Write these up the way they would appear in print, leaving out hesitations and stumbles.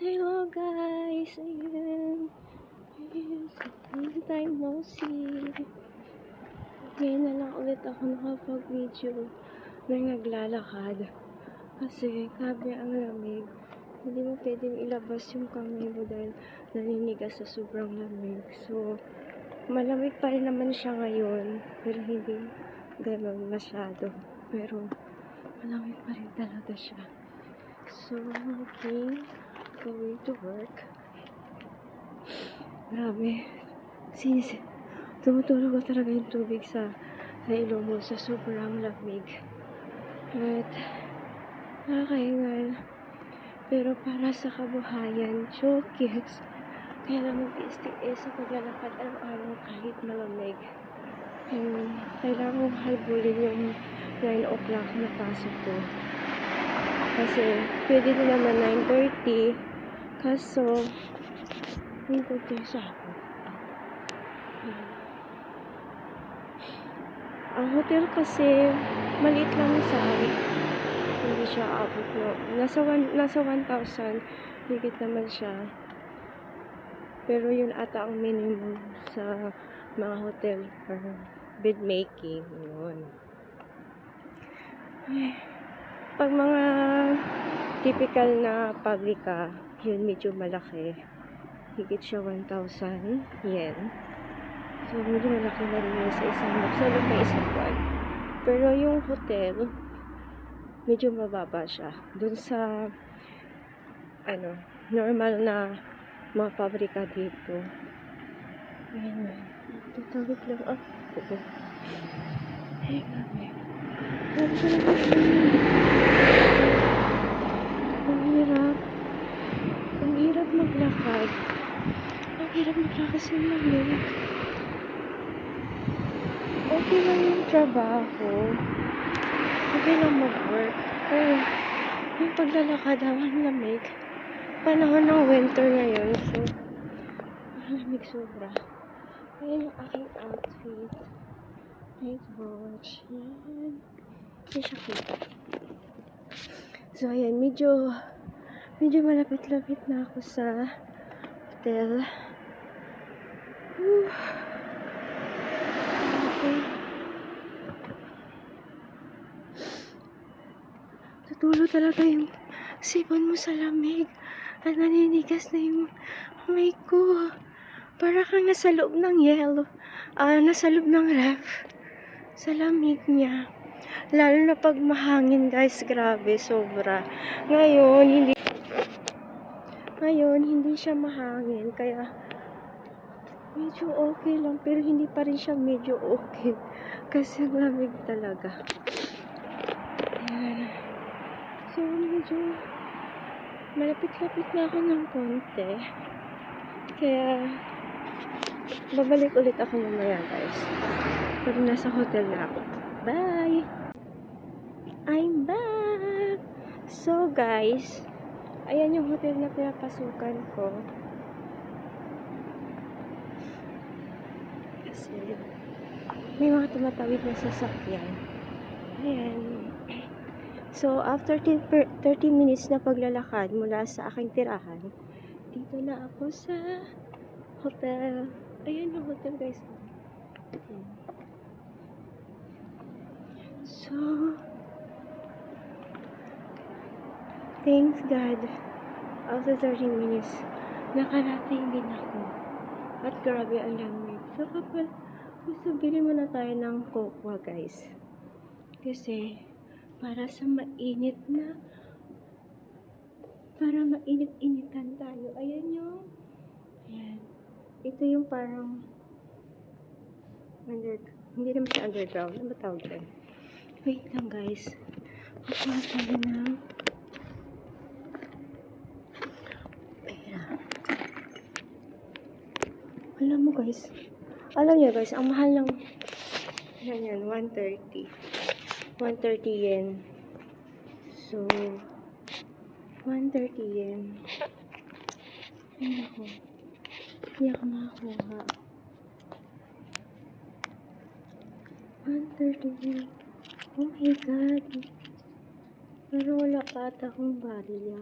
Hello guys! Ayan. Yes. Long time no see. Ngayon na lang ulit ako nakapag-video na naglalakad. Kasi grabe ang lamig. Hindi mo pwedeng ilabas yung kamay mo dahil naninigas sa sobrang lamig. So, malamig pa rin naman siya ngayon. Pero hindi gano'n masyado. Pero, malamig pa rin talaga siya. So, okay. Going to work. Grabe. Tumutulog talaga yung tubig sa ilong mo sa sobrang lamig. At nakakahingal. Pero para sa kabuhayan, chokes. Kaya lang mag-istiis sa paglalakad araw-araw kahit malamig. Kailangan kong halbulin yung 9 o'clock na pasok ko. Kasi pwede din naman 9:30. Kaso, hintod kayo sa ako. Ang hotel kasi, maliit lang sa amin. Hindi siya abot no. Nasa 1,000. Higit naman siya. Pero yun ata ang minimum sa mga hotel for bed making. Yun. Pag mga typical na pabrika, yun medyo malaki. Higit siya 1,000 yen. So, medyo malaki na rin yun sa isang buwan. Pero yung hotel, medyo mababa siya. Dun sa, normal na mga pabrika dito. Ayan. Tutawid lang ako. Ay, grabe. Ang hirap maglakad. Ang hirap maglakad sa lamig. Okay lang yung trabaho. Okay lang mag-work. Pero yung paglalakad ang lamig. Panahon ng winter ngayon. So, malamig sobra. Ayan yung aking outfit. Night watch. Ayan. Hindi siya kita. So, ayan. Medyo malapit-lapit na ako sa hotel. Okay. Tutulo talaga yung sipon mo sa lamig. At naninigas na yung kamay ko. Para kang nasa loob ng yelo. Nasa loob ng ref. Sa lamig niya. Lalo na pag mahangin guys. Grabe, sobra. Ngayon, hindi siya mahangin. Kaya, medyo okay lang. Pero hindi pa rin siya medyo okay. Kasi lamig talaga. Ayan. So, medyo malapit-lapit na ako ng konti. Kaya, babalik ulit ako mamaya guys. Pero nasa hotel na ako. Bye! I'm back! So guys, ayan yung hotel na pinapasukan ko. Kasi, may mga tumatawid na sasakyan. Ayan. So, after 30 minutes na paglalakad mula sa aking tirahan, dito na ako sa hotel. Ayan yung hotel guys. So, thanks God. After 30 minutes, nakarating din ako. At grabe ang lamig. So, kapag gusto, bili muna tayo ng cocoa guys. Kasi, para mainit-initan tayo. Ayan yung, ayan. Ito yung parang, hindi naman siya underground. Ano ba tawag doon? Wait lang guys. Kukuha tayo ng pera. Alam nyo guys, ang mahal ng, yan, 130 yen. So, 130 yen. Ayan ako. Hindi ako makakuha. 130 yen. Oh my God. Pero wala pa ata akong barya.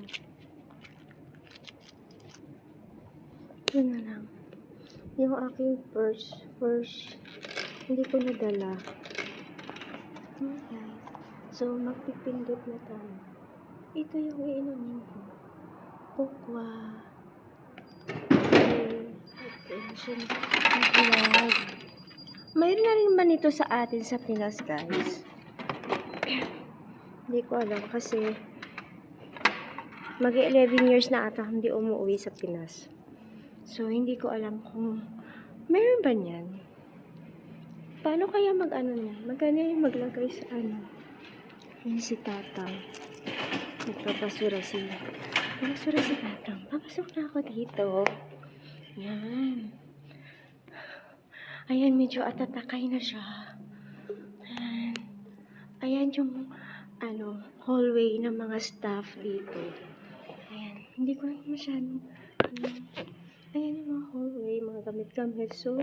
Ito na lang. Yung aking purse, hindi ko nadala. Okay. So, magpipindot na tayo. Ito yung iinumin ko. Kokwa. Attention. Vlog. Mayroon na rin man ito sa atin sa Pinas, guys. Hindi ko alam kasi mag-11 years na ata hindi umuwi sa Pinas. So, hindi ko alam kung meron ba niyan. Paano kaya mag-ano niyan? Magkano yung maglagay sa ano? Yan si Tatang. Nagpapasura sila. Papasura si Tatang. Papasok na ako dito. Yan. Ayan, medyo atatakay na siya. Ayan. Ayan yung hallway ng mga staff dito. Ayan. Hindi ko na masyadong ayan yung mga hallway, mga gamit-gamit. So,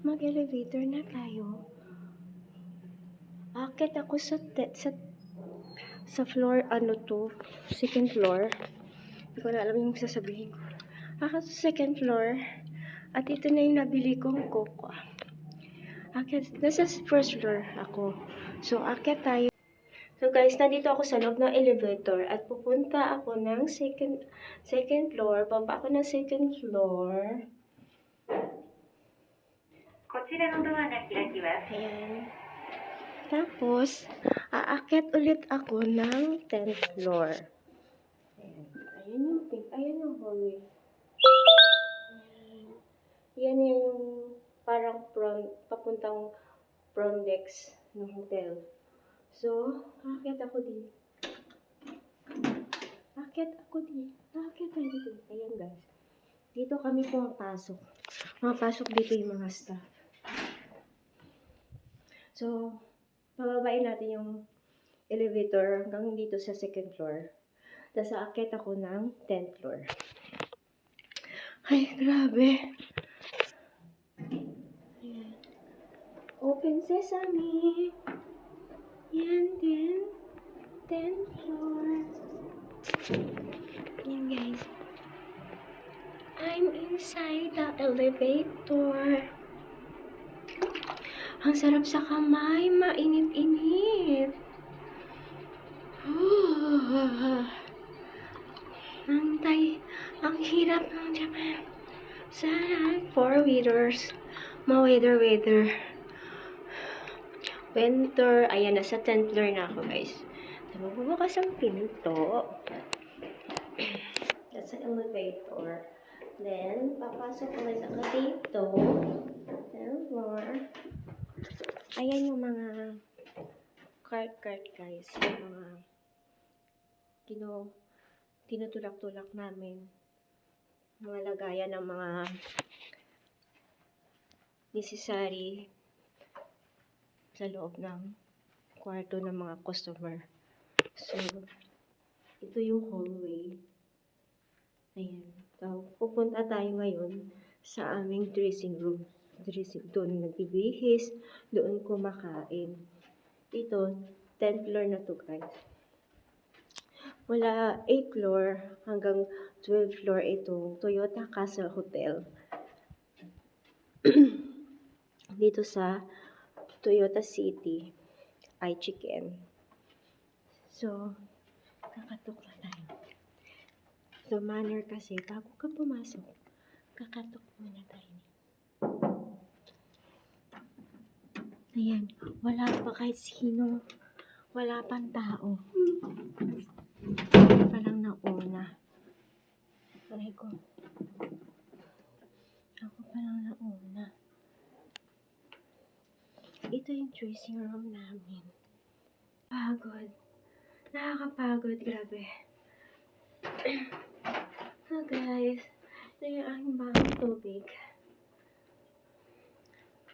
mag-elevator na tayo. Akit ako sa floor, second floor. Hindi ko na alam yung sasabihin ko. Akit sa second floor. At ito na yung nabili kong coco. Akit, nasa first floor ako. So, akit tayo. So guys, nandito ako sa loob ng elevator at pupunta ako ng second floor. Baba ako ng second floor. Ayan. Tapos, aakyat ulit ako ng 10th floor. Ayan. Ayan yung pink. Ayan yung hallway. Ayan. Yan yung parang papuntang front desk ng hotel. So, aakyat ako dito. Aakyat tayo dito. Ayan guys. Dito kami pumapasok. Pumapasok dito yung mga staff. So, pababain natin yung elevator hanggang dito sa second floor. Tapos aakyat ako ng 10th floor. Ay, grabe. Ayan. Open sesame. Yan din. 10th floor. Yan guys. I'm inside the elevator. Ang sarap sa kamay. Mainit-init. Ang hirap ng Japan. Sana 4 wheelers. Ma-weather. Winter. Ayan, nasa 10th floor na ako guys. So, magbubukas ang pinto. That's the elevator. Then, papasok ulit ako dito. 10th floor. Ayan yung mga cart guys. Yung mga tinutulak-tulak namin. Mga lagayan ng mga necessary sa loob ng kwarto ng mga customer. So, ito yung hallway. Ayan. So, pupunta tayo ngayon sa aming dressing room. Doon nagbibihis, doon kumakain. Ito, 10th floor na to guys. Mula 8th floor hanggang 12th floor itong Toyota Castle Hotel. Dito sa Toyota City, iChicken. So, kakatok na tayo. So, manner kasi, bago ka pumasok, kakatok muna tayo. Ayan, wala pa kahit sino. Wala pang tao. Pa lang nauna. Aray ko. Ako pa lang nauna. Ito yung dressing room namin. Pagod. Nakakapagod, grabe. So guys, ito yung aking bagong tubig.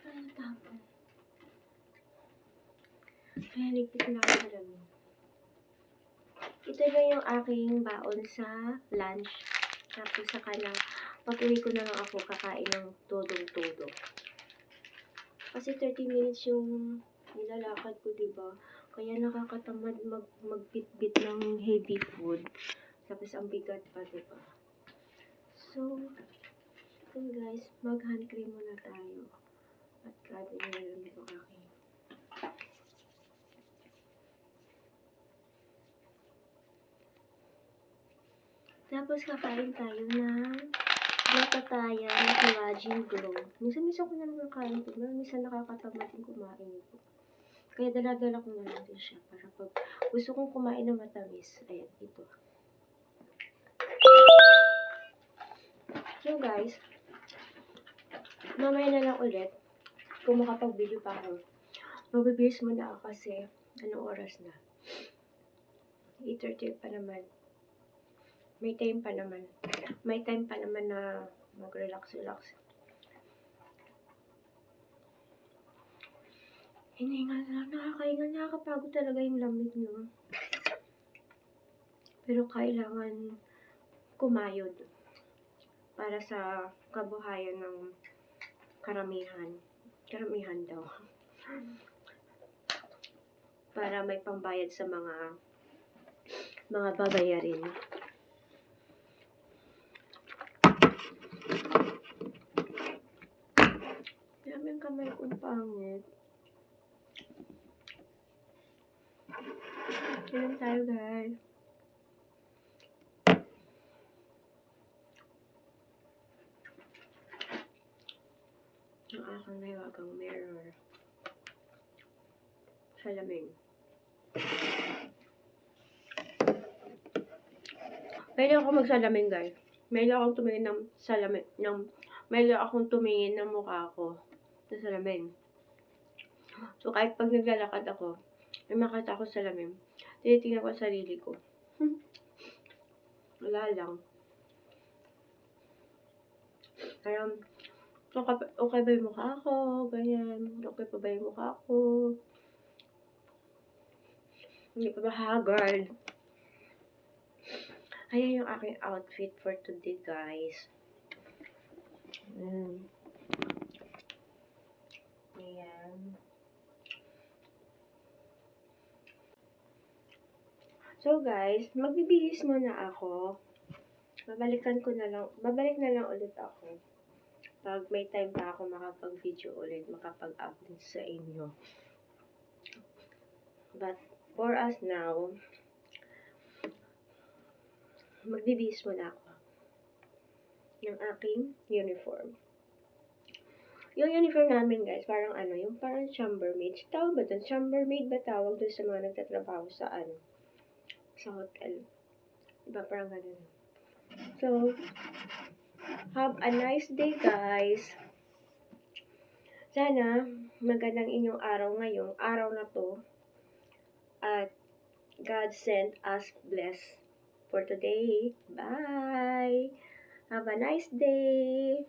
Ano tapon? Kaya ligpit na ako sa lamig. Ito na yung aking baon sa lunch. Tapos saka na, pag-uwi ko na lang ako kakain ng todong-todo. Kasi 30 minutes yung nilalakad ko, diba? Kaya nakakatamad magbitbit ng heavy food. Tapos ang bigat pa, diba? So, So guys, mag-hand cream muna tayo. At grabe nilalamig ang aking. Tapos kakain tayo ng Glutathione na Collagen Glow. Minsan ko na lang nakain ito. Minsan nakakatamad din kumain ito. Kaya dala-dala ko na lang din siya para pag gusto kong kumain ng matamis. Ayan, ito. So guys, mamaya na lang ulit. Kung makapag-video pa ako. Magbibihis muna ako kasi anong oras na? 8:30 pa naman. May time pa naman. May time pa naman na mag-relax. Hiningal lang. Nakakaingal. Nakakapagod talaga yung lamig, no? Pero kailangan kumayod para sa kabuhayan ng karamihan. Karamihan daw. Para may pambayad sa mga babayarin. Grabe ang kamay kong pangit. Ilan tayo, guys? Ang aking nahiwagang mirror. Salamin. Pwede ako magsalamin, guys. May akong tumingin ng salamin. May akong tumingin ng mukha ko sa salamin. So, kahit pag naglalakad ako, may makita ako sa salamin. Tinitingnan ko sarili ko. Wala lang. Parang, okay ba yung mukha ko? Ganyan. Okay pa ba yung mukha ko? Hindi pa ba haggard? Ayan yung aking outfit for today, guys. Ayan. So, guys, magbibihis muna ako. Babalik na lang ulit ako. Pag may time pa ako makapag-video ulit, makapag-upload sa inyo. But, for us now, magbibihis muna ako ng aking uniform. Yung uniform namin, guys, parang parang chambermaid. Tawag ba doon? Chambermaid ba tawag doon sa mga nagtatrabaho sa sa hotel? Diba, parang ganun. So, have a nice day, guys. Sana, magandang inyong araw ngayong araw na to. At God sent us bless for today. Bye! Have a nice day!